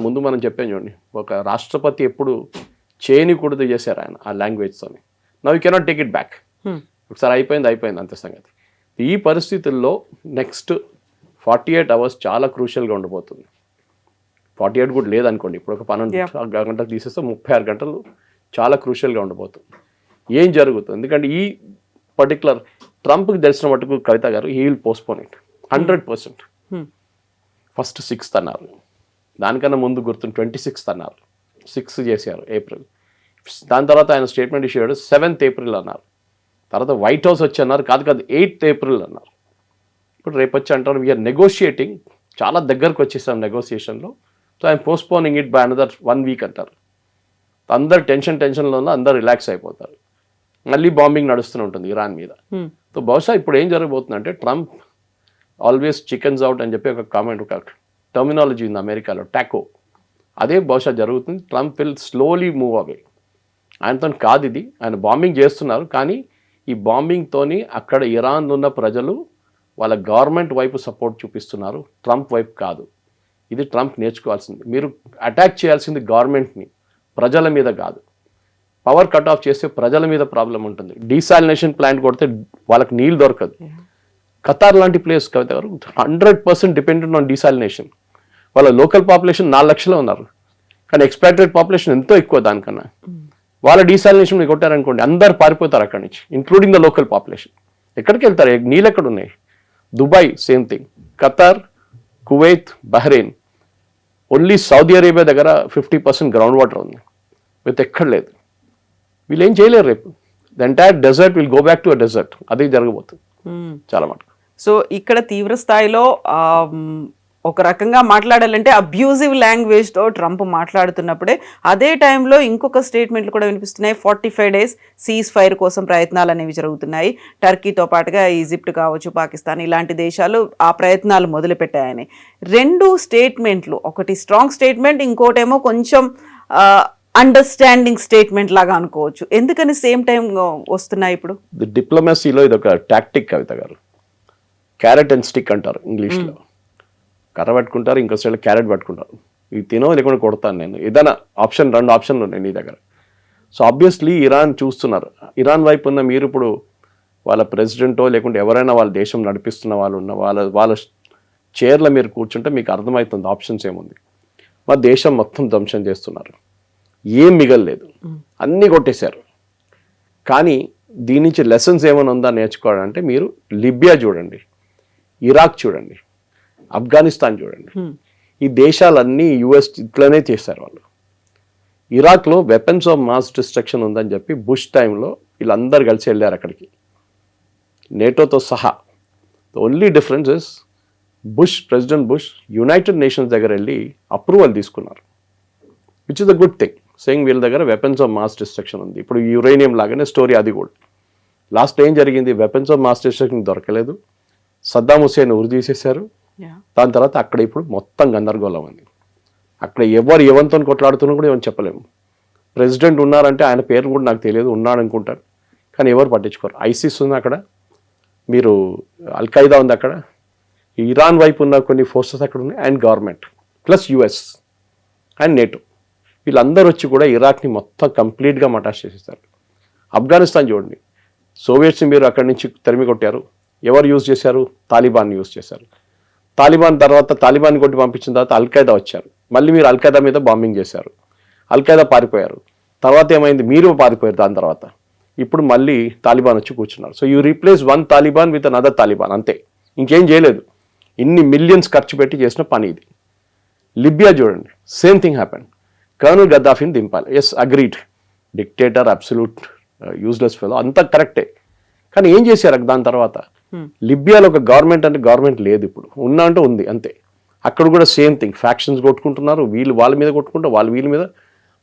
ముందు మనం చెప్పాను చూడండి, ఒక రాష్ట్రపతి ఎప్పుడు చేయనికూడదు చేశారు ఆయన ఆ లాంగ్వేజ్తోని. Now you cannot take it back. ఒకసారి అయిపోయింది అంతే సంగతి. ఈ పరిస్థితుల్లో నెక్స్ట్ 48 hours చాలా క్రూషియల్గా ఉండబోతుంది. 48 కూడా లేదనుకోండి, ఇప్పుడు ఒక 12 గంటలు తీసేస్తే 36 గంటలు చాలా క్రూషియల్గా ఉండబోతుంది. ఏం జరుగుతుంది? ఎందుకంటే ఈ పర్టికులర్ ట్రంప్కి తెలిసిన మటుకు కవిత గారు, he will postpone it 100%. First 6th అన్నారు, దానికన్నా ముందు గుర్తుంది 26th అన్నారు, 6 చేశారు ఏప్రిల్. దాని తర్వాత ఆయన స్టేట్మెంట్ ఇష్యూ అయ్యాడు 7th April అన్నారు. తర్వాత వైట్ హౌస్ వచ్చి అన్నారు కాదు 8th April అన్నారు. ఇప్పుడు రేపు వచ్చి అంటారు వీఆర్ నెగోషియేటింగ్, చాలా దగ్గరకు వచ్చేసాం నెగోషియేషన్లో, so I'm postponing it by another 1 week అంటారు. అందరు టెన్షన్లో ఉన్న అందరు రిలాక్స్ అయిపోతారు. మళ్ళీ బాంబింగ్ నడుస్తూనే ఉంటుంది ఇరాన్ మీద. సో బహుశా ఇప్పుడు ఏం జరగబోతుందంటే, ట్రంప్ ఆల్వేస్ చికెన్స్ అవుట్ అని చెప్పి ఒక కామెంట్, ఒక టర్మినాలజీ ఉంది అమెరికాలో, టాకో, అదే బహుశా జరుగుతుంది. Trump will slowly move away. ఆయనతో కాదు ఇది, ఆయన బాంబింగ్ చేస్తున్నారు, కానీ ఈ బాంబింగ్తోని అక్కడ ఇరాన్ ఉన్న ప్రజలు వాళ్ళ గవర్నమెంట్ వైపు సపోర్ట్ చూపిస్తున్నారు, ట్రంప్ వైపు కాదు. ఇది ట్రంప్ నేర్చుకోవాల్సింది. మీరు అటాక్ చేయాల్సింది గవర్నమెంట్ని, ప్రజల మీద కాదు. పవర్ కట్ ఆఫ్ చేస్తే ప్రజల మీద ప్రాబ్లం ఉంటుంది. డీసాలినేషన్ ప్లాంట్ కొడితే వాళ్ళకి నీళ్ళు దొరకదు. ఖతార్ లాంటి ప్లేస్ కవిత గారు 100% డిపెండెంట్ ఆన్ డీసాలినేషన్. వాళ్ళ లోకల్ పాపులేషన్ 4 లక్షలు ఉన్నారు, కానీ ఎక్స్పాట్రేట్ పాపులేషన్ ఎంతో ఎక్కువ దానికన్నా. వాళ్ళ డీసాలినేషన్ మీరు కొట్టారనుకోండి, అందరు పారిపోతారు అక్కడి నుంచి, ఇంక్లూడింగ్ ద లోకల్ పాపులేషన్. ఎక్కడికి వెళ్తారు? నీళ్ళు ఎక్కడ ఉన్నాయి? Dubai same thing, Qatar, Kuwait, Bahrain, only Saudi Arabia దగ్గర 50% గ్రౌండ్ వాటర్ ఉంది, విత్ ఎక్కడ లేదు. వీళ్ళు ఏం చేయలేరు. రేపు the entire desert will go back to a desert. అదే జరగబోతుంది చాలా మటుకు. సో ఇక్కడ తీవ్ర స్థాయిలో ఒక రకంగా మాట్లాడాలంటే అబ్యూజివ్ లాంగ్వేజ్తో ట్రంప్ మాట్లాడుతున్నప్పుడే, అదే టైంలో ఇంకొక స్టేట్మెంట్లు కూడా వినిపిస్తున్నాయి. 45 days సీజ్ ఫైర్ కోసం ప్రయత్నాలు అనేవి జరుగుతున్నాయి. టర్కీతో పాటుగా ఈజిప్ట్ కావచ్చు, పాకిస్తాన్, ఇలాంటి దేశాలు ఆ ప్రయత్నాలు మొదలుపెట్టాయని. 2 స్టేట్మెంట్లు, ఒకటి స్ట్రాంగ్ స్టేట్మెంట్, ఇంకోటేమో కొంచెం అండర్స్టాండింగ్ స్టేట్మెంట్ లాగా అనుకోవచ్చు. ఎందుకని సేమ్ టైం వస్తున్నాయి ఇప్పుడు? డిప్లొమసీలో ఇది ఒక టాక్టిక్ కవిత గారు. క్యారెట్ అండ్ స్టిక్ అంటారు ఇంగ్లీష్లో. కర్ర పట్టుకుంటారు, ఇంకో సైడ్ క్యారెట్ పట్టుకుంటారు. ఇవి తినో లేకుండా కొడతాను నేను, ఏదైనా ఆప్షన్, 2 ఆప్షన్లు ఉన్నాయి నీ దగ్గర. సో ఆబ్వియస్లీ ఇరాన్ చూస్తున్నారు. ఇరాన్ వైపు ఉన్న మీరు ఇప్పుడు వాళ్ళ ప్రెసిడెంటో లేకుంటే ఎవరైనా వాళ్ళ దేశం నడిపిస్తున్న వాళ్ళు ఉన్న వాళ్ళ చైర్లో మీరు కూర్చుంటే మీకు అర్థమవుతుంది ఆప్షన్స్ ఏముంది. మా దేశం మొత్తం ధ్వంసం చేస్తున్నారు, ఏం మిగలలేదు, అన్నీ కొట్టేశారు. కానీ దీని నుంచి లెసన్స్ ఏమైనా ఉందా నేర్చుకోవాలంటే మీరు లిబియా చూడండి, ఇరాక్ చూడండి, ఆఫ్ఘనిస్తాన్ చూడండి. ఈ దేశాలన్నీ US ఇట్లనే చేశారు వాళ్ళు. ఇరాక్లో వెపన్స్ ఆఫ్ మాస్ డిస్ట్రక్షన్ ఉందని చెప్పి బుష్ టైంలో వీళ్ళందరూ కలిసి వెళ్ళారు అక్కడికి, నేటోతో సహా. The only difference is president bush United nations దగ్గర వెళ్ళి అప్రూవల్ తీసుకున్నారు, which is the good thing, saying వీళ్ళ దగ్గర వెపన్స్ ఆఫ్ మాస్ డిస్ట్రక్షన్ ఉంది. ఇప్పుడు యురేనియం లాగానే స్టోరీ అది కూడా. లాస్ట్ ఏం జరిగింది, వెపన్స్ ఆఫ్ మాస్ డిస్ట్రక్షన్ దొరకలేదు, సద్దాం హుసేన్ ఉరి తీసేశారు. దాని తర్వాత అక్కడ ఇప్పుడు మొత్తం గందరగోళం ఉంది. అక్కడ ఎవరు ఎవరితో కొట్లాడుతున్నా కూడా ఏమని చెప్పలేము. ప్రెసిడెంట్ ఉన్నారంటే ఆయన పేరు కూడా నాకు తెలియదు, ఉన్నాడు అనుకుంటాను, కానీ ఎవరు పట్టించుకోరు. ఐసిస్ ఉంది అక్కడ, మీరు అల్ఖైదా ఉంది అక్కడ, ఇరాన్ వైపు ఉన్న కొన్ని ఫోర్సెస్ అక్కడ ఉన్నాయి, and government plus US and NATO, వీళ్ళందరూ వచ్చి కూడా ఇరాక్ని మొత్తం కంప్లీట్గా మటాష్ చేసేస్తారు. ఆఫ్ఘనిస్తాన్ చూడండి, సోవియట్స్ని మీరు అక్కడి నుంచి తరిమి కొట్టారు, ఎవరు యూజ్ చేశారు, తాలిబాన్ యూజ్ చేశారు. తాలిబాన్ తర్వాత తాలిబాన్ కొట్టి పంపించిన తర్వాత అల్ఖైదా వచ్చారు, మళ్ళీ మీరు అల్ఖైదా మీద బాంబింగ్ చేశారు, అల్ఖైదా పారిపోయారు. తర్వాత ఏమైంది, మీరు పారిపోయారు. దాని తర్వాత ఇప్పుడు మళ్ళీ తాలిబాన్ వచ్చి కూర్చున్నారు. So you replace one Taliban with another Taliban, అంతే, ఇంకేం చేయలేదు. ఇన్ని మిలియన్స్ ఖర్చు పెట్టి చేసిన పని ఇది. లిబియా చూడండి, సేమ్ థింగ్ హ్యాపెన్. కర్నల్ గద్దాఫీని దింపాలి, yes agreed, dictator, absolute useless fellow, అంతా కరెక్టే. కానీ ఏం చేశారు దాని తర్వాత? లిబియాలో ఒక గవర్నమెంట్ అంటే గవర్నమెంట్ లేదు, ఇప్పుడు ఉన్నా అంటే ఉంది అంతే. అక్కడ కూడా సేమ్ థింగ్, ఫ్యాక్షన్స్ కొట్టుకుంటున్నారు, వీళ్ళు వాళ్ళ మీద కొట్టుకుంటారు, వాళ్ళు వీళ్ళ మీద,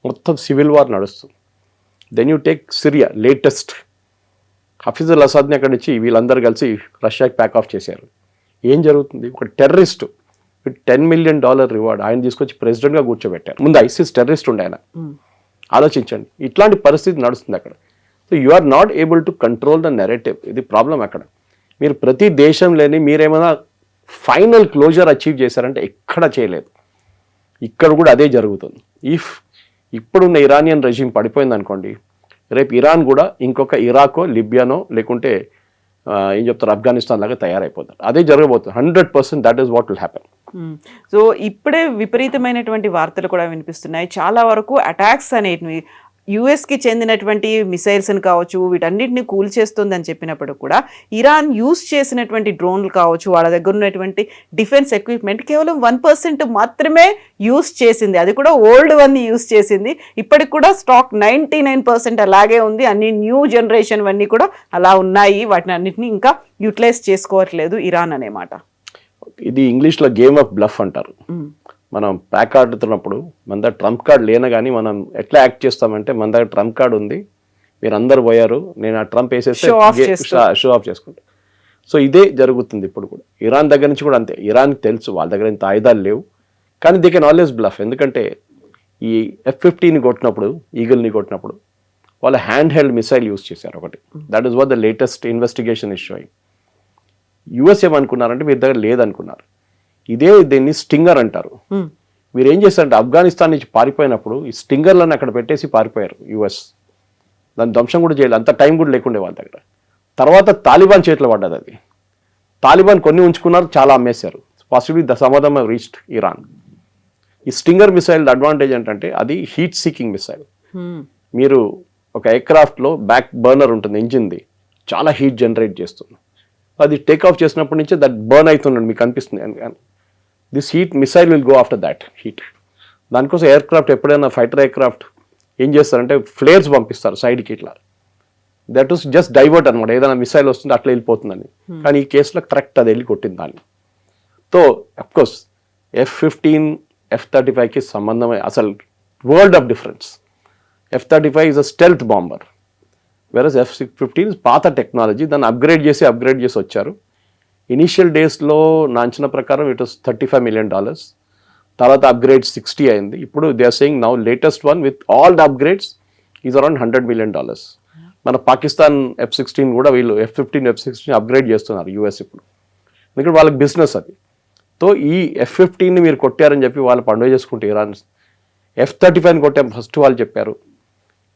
మొత్తం సివిల్ వార్ నడుస్తుంది. Then you take Syria, latest Hafez al అసాద్ని అక్కడి నుంచి వీళ్ళందరూ కలిసి రష్యాకి ప్యాక్ ఆఫ్ చేశారు. ఏం జరుగుతుంది, ఒక టెర్రరిస్ట్ విత్ $10 million రివార్డ్ ఆయన తీసుకొచ్చి ప్రెసిడెంట్గా కూర్చోబెట్టారు. ముందు ఐసిస్ టెర్రరిస్ట్ ఉండే ఆయన, ఆలోచించండి, ఇట్లాంటి పరిస్థితి నడుస్తుంది అక్కడ. So you are not able to control the narrative, ఇది ప్రాబ్లం అక్కడ. మీరు ప్రతి దేశంలోని మీరేమైనా ఫైనల్ క్లోజర్ అచీవ్ చేశారంటే ఎక్కడ చేయలేదు, ఇక్కడ కూడా అదే జరుగుతుంది. ఇప్పుడున్న ఇరానియన్ రెజిమ్ పడిపోయింది అనుకోండి, రేపు ఇరాన్ కూడా ఇంకొక ఇరాకో, లిబియానో, లేకుంటే ఏం చెప్తారు, ఆఫ్ఘనిస్తాన్ లాగా తయారైపోతారు. అదే జరగబోతుంది 100%. That is what will happen. So ఇప్పుడే విపరీతమైనటువంటి వార్తలు కూడా వినిపిస్తున్నాయి. చాలా వరకు అటాక్స్ అనేటివి యుఎస్కి చెందినటువంటి మిసైల్స్ని కావచ్చు, వీటన్నిటిని కూల్చేస్తుందని చెప్పినప్పుడు కూడా ఇరాన్ యూజ్ చేసినటువంటి డ్రోన్లు కావచ్చు, వాళ్ళ దగ్గర ఉన్నటువంటి డిఫెన్స్ ఎక్విప్మెంట్ కేవలం 1% మాత్రమే యూజ్ చేసింది, అది కూడా ఓల్డ్ వన్ యూజ్ చేసింది. ఇప్పటికి కూడా స్టాక్ 99% అలాగే ఉంది. అన్ని న్యూ జనరేషన్ అన్నీ కూడా అలా ఉన్నాయి, వాటిని అన్నింటినీ ఇంకా యూటిలైజ్ చేసుకోవట్లేదు ఇరాన్ అనే మాట. ఇది ఇంగ్లీష్లో గేమ్ ఆఫ్ బ్లఫ్ అంటారు. మనం ప్యాక్ ఆడుతున్నప్పుడు మన దగ్గర ట్రంప్ కార్డ్ లేన కానీ మనం ఎట్లా యాక్ట్ చేస్తామంటే, మన దగ్గర ట్రంప్ కార్డ్ ఉంది, మీరు అందరు పోయారు, నేను ఆ ట్రంప్ వేసేస్తే షో ఆఫ్ చేసుకుంటా. సో ఇదే జరుగుతుంది ఇప్పుడు కూడా. ఇరాన్ దగ్గర నుంచి కూడా అంతే. ఇరాన్కి తెలుసు వాళ్ళ దగ్గర ఇంత ఆయుధాలు లేవు, కానీ దే కెన్ ఆల్వేస్ బ్లఫ్. ఎందుకంటే ఈ F-15ని కొట్టినప్పుడు, ఈగల్ని కొట్టినప్పుడు వాళ్ళు హ్యాండ్ హెల్డ్ మిసైల్ యూజ్ చేశారు ఒకటి. That is what the latest investigation is showing. US ఏమనుకున్నారంటే వీరి దగ్గర లేదనుకున్నారు. దీన్ని స్టింగర్ అంటారు. మీరు ఏం చేస్తారంటే ఆఫ్ఘనిస్తాన్ నుంచి పారిపోయినప్పుడు ఈ స్టింగర్లను అక్కడ పెట్టేసి పారిపోయారు యుఎస్. దాని ధ్వంసం కూడా చేయలేదు, అంత టైం కూడా లేకుండే వాళ్ళ దగ్గర. తర్వాత తాలిబాన్ చేతిలో పడ్డది అది. తాలిబాన్ కొన్ని ఉంచుకున్నారు, చాలా అమ్మేశారు. Possibly some of them have reached Iran. ఈ స్టింగర్ మిసైల్ అడ్వాంటేజ్ ఏంటంటే అది హీట్ సీకింగ్ మిసైల్. మీరు ఒక ఎయిర్క్రాఫ్ట్లో బ్యాక్ బర్నర్ ఉంటుంది, ఇంజిన్ది, చాలా హీట్ జనరేట్ చేస్తుంది. అది టేక్ ఆఫ్ చేసినప్పటి నుంచి దట్ బర్న్ అవుతున్నాడు, మీకు అనిపిస్తుంది. This heat missile will go after that heat. దానికోసం ఎయిర్క్రాఫ్ట్ ఎప్పుడైనా ఫైటర్ ఎయిర్క్రాఫ్ట్ ఏం చేస్తారంటే ఫ్లేర్స్ పంపిస్తారు సైడ్కి ఇట్లా. దట్ ఈస్ జస్ట్ డైవర్ట్ అనమాట, ఏదైనా మిసైల్ వస్తుంది అట్లా వెళ్ళిపోతుందని. కానీ ఈ కేసులో కరెక్ట్ అది వెళ్ళి కొట్టింది దాన్ని. సో అఫ్కోర్స్ F-15 F-35కి సంబంధమే అసలు world of difference. F-35 is a stealth bomber, versus F-15 పాత టెక్నాలజీ, దాన్ని అప్గ్రేడ్ చేసి వచ్చారు. ఇనీషియల్ డేస్లో నా అంచనా ప్రకారం ఇట్ వాస్ $35 million, తర్వాత అప్గ్రేడ్ 60 అయింది. ఇప్పుడు they are saying now latest one with all the upgrades is around $100 million. మన పాకిస్తాన్ F-16 కూడా వీళ్ళు F-15 F-16 అప్గ్రేడ్ చేస్తున్నారు యూఎస్ ఇప్పుడు, ఎందుకంటే వాళ్ళకి బిజినెస్ అది. సో ఈ F-15ని మీరు కొట్టారని చెప్పి వాళ్ళు పండుగ చేసుకుంటే ఇరాన్. F-35ని కొట్టాం ఫస్ట్ వాళ్ళు చెప్పారు.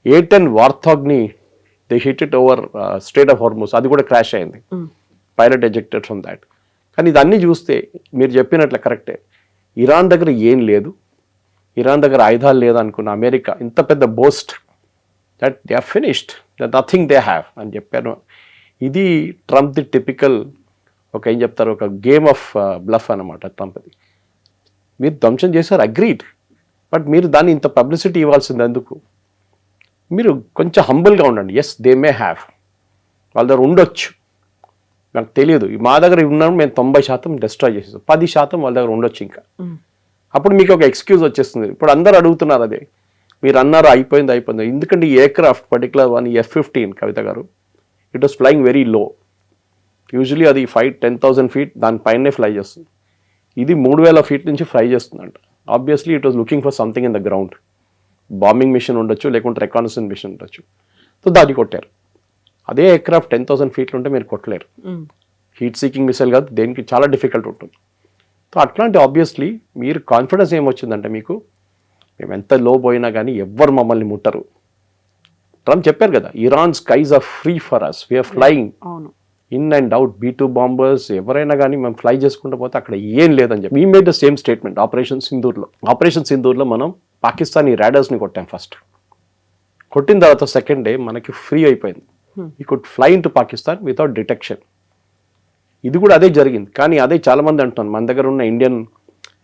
A-10 వార్థాగ్ని they hit it over strait of Hormuz, అది కూడా క్రాష్ అయింది, పైలట్ ఎజెక్టెడ్ ఫ్రమ్ దాట్. కానీ ఇదన్నీ చూస్తే మీరు చెప్పినట్లు కరెక్టే, ఇరాన్ దగ్గర ఏం లేదు, ఇరాన్ దగ్గర ఆయుధాలు లేదనుకున్న అమెరికా ఇంత పెద్ద boast that they are finished, that nothing they have అని చెప్పాను. ఇది ట్రంప్ ది టిపికల్ ఒక ఏం చెప్తారు, ఒక గేమ్ ఆఫ్ బ్లఫ్ అనమాట ట్రంప్ది. మీరు ధ్వంసం చేశారు, అగ్రీడ్, బట్ మీరు దాన్ని ఇంత పబ్లిసిటీ ఇవ్వాల్సింది ఎందుకు? మీరు కొంచెం హంబుల్గా ఉండండి. ఎస్, దే మే హ్యావ్, వాళ్ళ దగ్గర ఉండొచ్చు, నాకు తెలియదు. మా దగ్గర ఉన్నప్పుడు మేము 90% డిస్ట్రాయ్ చేసేసాం, 10% వాళ్ళ దగ్గర ఉండొచ్చు ఇంకా. అప్పుడు మీకు ఒక ఎక్స్క్యూజ్ వచ్చేస్తుంది. ఇప్పుడు అందరు అడుగుతున్నారు అదే, మీరు అన్నారు అయిపోయింది. ఎందుకంటే ఈ ఎయిర్క్రాఫ్ట్ పర్టికులర్ వన్ F-15 కవిత గారు, it was flying very low. Usually అది 10,000 feet దానిపైనే ఫ్లై చేస్తుంది. ఇది 3,000 feet నుంచి ఫ్లై చేస్తుందంట. Obviously it was looking for something in the ground. Bombing mission ఉండొచ్చు, లేకుంటే రికానసెన్స్ మిషన్ ఉండొచ్చు. సో దాన్ని కొట్టారు. అదే ఎయిర్క్రాఫ్ట్ 10,000 feet ఉంటే మీరు కొట్టలేరు. హీట్ సీకింగ్ మిసైల్ కాదు, దేనికి చాలా డిఫికల్ట్ ఉంటుంది. సో అట్లాంటి ఆబ్వియస్లీ మీరు కాన్ఫిడెన్స్ ఏమొచ్చిందంటే మీకు, మేము ఎంత లో పోయినా కానీ ఎవ్వరు మమ్మల్ని ముట్టరు. ట్రంప్ చెప్పారు కదా, Iran skies are free for us, we are flying in and out, B-2 bombers ఎవరైనా కానీ మేము ఫ్లై చేసుకుంటూ పోతే అక్కడ ఏం లేదని చెప్పి we made the same statement operation సింధూర్లో మనం పాకిస్తానీ రాడర్స్ని కొట్టాం. ఫస్ట్ కొట్టిన తర్వాత సెకండ్ డే మనకి ఫ్రీ అయిపోయింది. ఈ could fly in to Pakistan without detection. ఇది కూడా అదే జరిగింది. కానీ అదే చాలామంది అంటున్నారు, మన దగ్గర ఉన్న Indian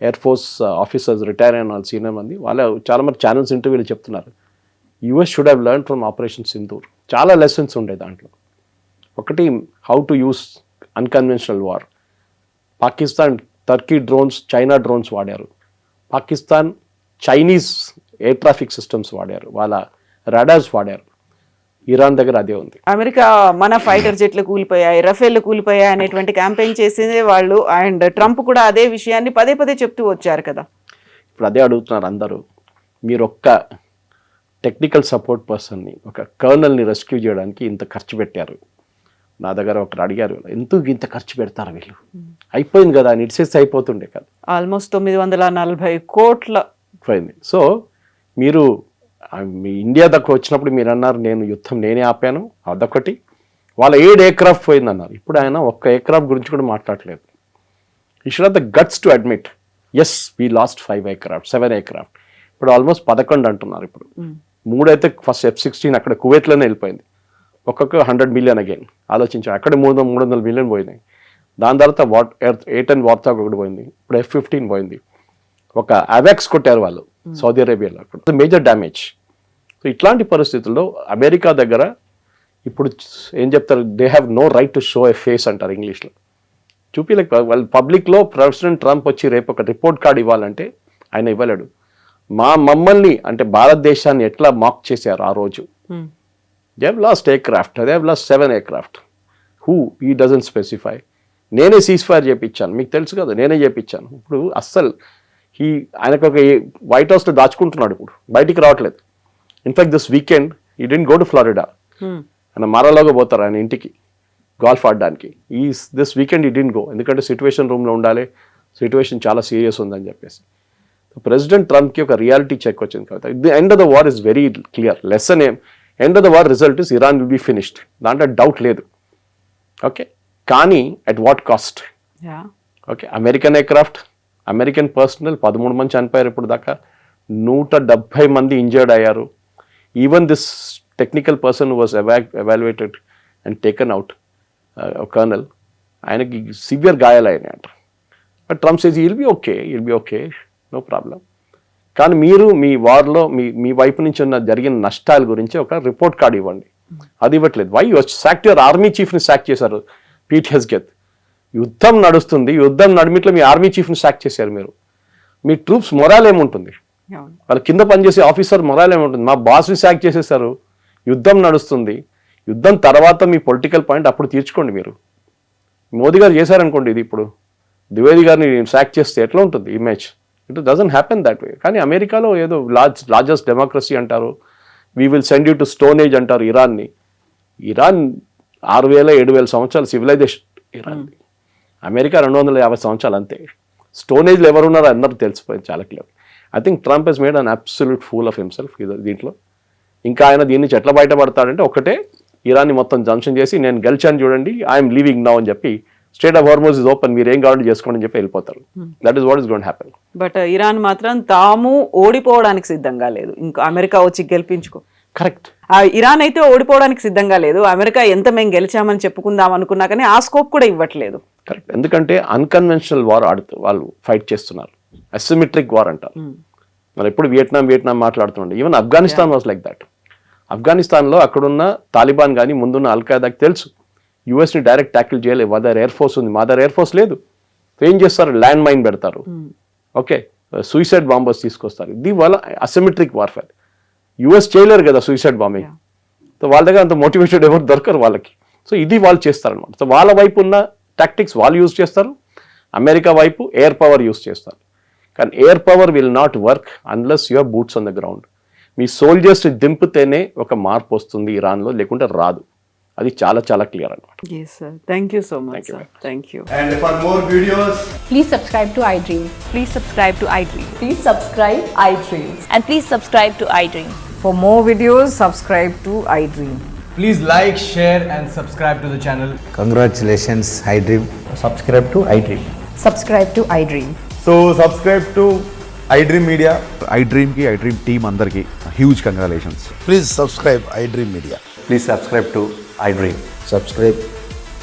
air force officers retire అయిన వాళ్ళు సీనియర్ మంది, వాళ్ళ చాలా మంది ఛానల్స్ ఇంటర్వ్యూలు చెప్తున్నారు, US should have learn from operation Sindoor. చాలా లెసన్స్ ఉండే దాంట్లో. ఒకటి, how to use unconventional war. Pakistan Turkey drones, China drones వాడారు. Pakistan Chinese air traffic systems వాడారు, వాళ్ళ రాడార్స్ వాడారు. ఇరాన్ దగ్గర అదే ఉంది. అమెరికా మన ఫైటర్ జెట్లు కూలిపోయాయి, రఫేళ్లు కూలిపోయాయి అనేటువంటి క్యాంపెయిన్ చేసిందే వాళ్ళు. అండ్ ట్రంప్ కూడా అదే విషయాన్ని పదే పదే చెప్తూ వచ్చారు కదా. ఇప్పుడు అదే అడుగుతున్నారు అందరూ, మీరు ఒక్క టెక్నికల్ సపోర్ట్ పర్సన్ని, ఒక కర్నల్ని రెస్క్యూ చేయడానికి ఇంత ఖర్చు పెట్టారు. నా దగ్గర ఒకరు అడిగారు, ఎందుకు ఇంత ఖర్చు పెడతారు వీళ్ళు, అయిపోయింది కదా అని ఇట్సేసి అయిపోతుండే కదా. ఆల్మోస్ట్ 940 కోట్ల పోయింది. సో మీరు మీ ఇండియా దగ్గర వచ్చినప్పుడు మీరు అన్నారు, నేను యుద్ధం నేనే ఆపాను, అదొకటి. వాళ్ళ 7 ఎయిర్క్రాఫ్ట్ పోయింది అన్నారు. ఇప్పుడు ఆయన ఒక్క ఎయిర్క్రాఫ్ట్ గురించి కూడా మాట్లాడలేదు. You should have the guts to admit, yes we lost 7 aircraft. ఇప్పుడు ఆల్మోస్ట్ 11 అంటున్నారు. ఇప్పుడు 3 అయితే ఫస్ట్ F-16 అక్కడ కువైట్లోనే వెళ్ళిపోయింది. ఒక్కొక్క 100 మిలియన్ అగైన్ ఆలోచించాం. అక్కడ 300 మిలియన్ పోయినాయి. దాని తర్వాత A-10 వార్తా ఒకటి పోయింది. ఇప్పుడు F-15 పోయింది. ఒక అవాక్స్ కొట్టారు వాళ్ళు సౌదీ అరేబియాలో, అక్కడ మేజర్ డ్యామేజ్. సో ఇట్లాంటి పరిస్థితుల్లో అమెరికా దగ్గర ఇప్పుడు ఏం చెప్తారు, they have no right to show a face అంటారు ఇంగ్లీష్లో. చూపిలేక వాళ్ళు పబ్లిక్లో ప్రెసిడెంట్ ట్రంప్ వచ్చి రేపు ఒక రిపోర్ట్ కార్డ్ ఇవ్వాలంటే ఆయన ఇవ్వలేడు. మమ్మల్ని అంటే భారతదేశాన్ని ఎట్లా మాక్ చేశారు ఆ రోజు. They have lost aircraft, they have lost 7 aircraft. Who ఈ డజంట్ స్పెసిఫై. నేనే సీజ్ ఫైర్ చేయించాను, మీకు తెలుసు కదా, నేనే చేయించాను. ఇప్పుడు అస్సలు ఆయనకు ఒక వైట్ హౌస్లో దాచుకుంటున్నాడు, ఇప్పుడు బయటికి రావట్లేదు. ఇన్ఫాక్ట్ దిస్ వీకెండ్ ఈ డెంట్ గో టు ఫ్లోరిడా. ఆయన మారాలోగా పోతారు ఆయన ఇంటికి గోల్ఫ్ ఆడడానికి. దిస్ వీకెండ్ ఈ డెంట్ గో, ఎందుకంటే సిచ్యువేషన్ రూమ్లో ఉండాలి, సిచ్యువేషన్ చాలా సీరియస్ ఉందని చెప్పేసి. ప్రెసిడెంట్ ట్రంప్కి ఒక రియాలిటీ చెక్ వచ్చింది కాబట్టి the end of the war is very clear. Lesson end of the war result is Iran will be finished, దాంట్లో డౌట్ లేదు. ఓకే, కానీ at what cost? Okay, American aircraft, American personnel 13 మంది చనిపోయారు ఇప్పుడు దాకా, 170 మంది ఇంజర్డ్ అయ్యారు. Even this technical person was evaluated and taken out, colonel, ఆయనకి సివియర్ గాయాలయ్యాయంట. But Trump says will be okay, no problem. కానీ మీరు మీ వార్లో మీ వైపు నుంచి ఉన్న జరిగిన నష్టాల గురించి ఒక రిపోర్ట్ కార్డ్ ఇవ్వండి. అది ఇవ్వట్లేదు. Why you sacked your army చీఫ్ని సాక్ చేశారు, పీట్ హెస్గెత్. యుద్ధం నడుస్తుంది, యుద్ధం నడిమిట్లో మీ ఆర్మీ చీఫ్ని సాక్ చేశారు మీరు. మీ ట్రూప్స్ మొరాల్ ఏముంటుంది, వాళ్ళ కింద పనిచేసే ఆఫీసర్ మొరాల్ ఏముంటుంది? మా బాస్ని సాక్ చేసేసారు, యుద్ధం నడుస్తుంది, యుద్ధం తర్వాత మీ పొలిటికల్ పాయింట్ అప్పుడు తీర్చుకోండి. మీరు మోదీ గారు చేశారనుకోండి, ఇది ఇప్పుడు ద్వివేది గారిని సాక్ చేస్తే ఎట్లా ఉంటుంది image? It doesn't happen that way. కానీ అమెరికాలో ఏదో లార్జెస్ట్ డెమోక్రసీ అంటారు, we will send you to stone age అంటారు ఇరాన్ని. ఇరాన్ 6,000-7,000 సంవత్సరాల సివిలైజేషన్ ఇరాన్. అమెరికా 250 సంవత్సరాలు అంతే. స్టోన్ ఏజ్లో ఎవరున్నారో అందరూ తెలిసిపోయింది చాలా clear. I think Trump he's made an absolute fool of himself దీంట్లో. ఇంకా ఆయన దీని నుంచి ఎట్లా బయటపడతాడంటే ఒకటే, ఇరాన్ని మొత్తం జంక్షన్ చేసి నేను గెలిచాను చూడండి, ఐఎమ్ లీవింగ్ నౌ అని చెప్పి, state of Hormuz is open, మీరు ఏం కావాలంటే చేసుకోండి అని చెప్పి వెళ్ళిపోతారు. That is what is going to happen. But Iran మాత్రం తాము ఓడిపోవడానికి సిద్ధంగా లేదు, ఇంకా అమెరికా వచ్చి గెలిపించుకో. కరెక్ట్. ఇరాన్ అయితే ఓడిపోవడానికి సిద్ధంగా లేదు. అమెరికా ఎంత మేము గెలిచామని చెప్పుకుందాం అనుకున్నా కానీ ఆ స్కోప్ కూడా ఇవ్వట్లేదు. కరెక్ట్. ఎందుకంటే అన్కన్వెన్షనల్ వార్ వాళ్ళు ఫైట్ చేస్తున్నారు, అసిమెట్రిక్ వార్ అంటారు. మరి ఎప్పుడు వియట్నాం మాట్లాడుతుండే. Even Afghanistan was like that. ఆఫ్ఘనిస్తాన్లో అక్కడున్న తాలిబాన్ కానీ ముందున్న అల్ఖాయిదాకి తెలుసు యూఎస్ని డైరెక్ట్ ట్యాకిల్ చేయలేదు. మా దగ్గర ఎయిర్ ఫోర్స్ ఉంది, మా దగ్గర ఎయిర్ ఫోర్స్ లేదు. ఏం చేస్తారు, ల్యాండ్ మైన్ పెడతారు, ఓకే, సూసైడ్ బాంబర్స్ తీసుకొస్తారు. ఇది వాళ్ళ అసిమెట్రిక్ వార్ఫేర్. యూఎస్ చేయలేరు కదా సూసైడ్ బాంబింగ్. సో వాళ్ళ దగ్గర అంత మోటివేటెడ్ ఎవరు దొరకరు వాళ్ళకి. సో ఇది వాళ్ళు చేస్తారనమాట. సో వాళ్ళ వైపు ఉన్న టాక్టిక్స్ వాళ్ళు యూజ్ చేస్తారు, అమెరికా వైపు ఎయిర్ పవర్ యూజ్ చేస్తారు. కానీ air power will not work unless your boots on the ground. మీ సోల్జర్స్ దింపితేనే ఒక మార్పు వస్తుంది ఇరాన్లో, లేకుంటే రాదు. అది చాలా చాలా క్లియర్ అనమాట. Yes, sir. Thank you so much, sir. Thank you. And for more videos, Please subscribe to iDream. Please subscribe to iDream. Please subscribe iDream. And please subscribe to iDream. For more videos, subscribe to iDream. please like, share and subscribe to the channel. Congratulations, iDream. Subscribe to iDream. Subscribe to iDream. So subscribe to iDream Media. iDream ki iDream team andarki huge congratulations. Please subscribe iDream Media. Please subscribe to iDream. Subscribe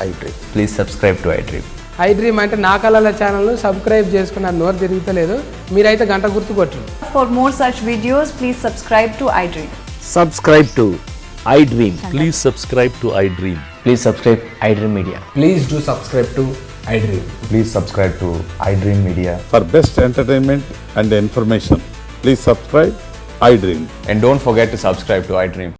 iDream. Please subscribe to iDream. iDream అంటే నా కళల ఛానల్ను subscribe చేసుకున్న నోరు తిరుగుతలేదు, మీరైతే గంట గుర్తు కొట్టండి. For more such videos, please subscribe to iDream. Subscribe to iDream. Please subscribe to iDream. Please subscribe iDream Media. Please do subscribe to iDream. Please subscribe to iDream Media. For best entertainment and information, please subscribe iDream. And don't forget to subscribe to iDream.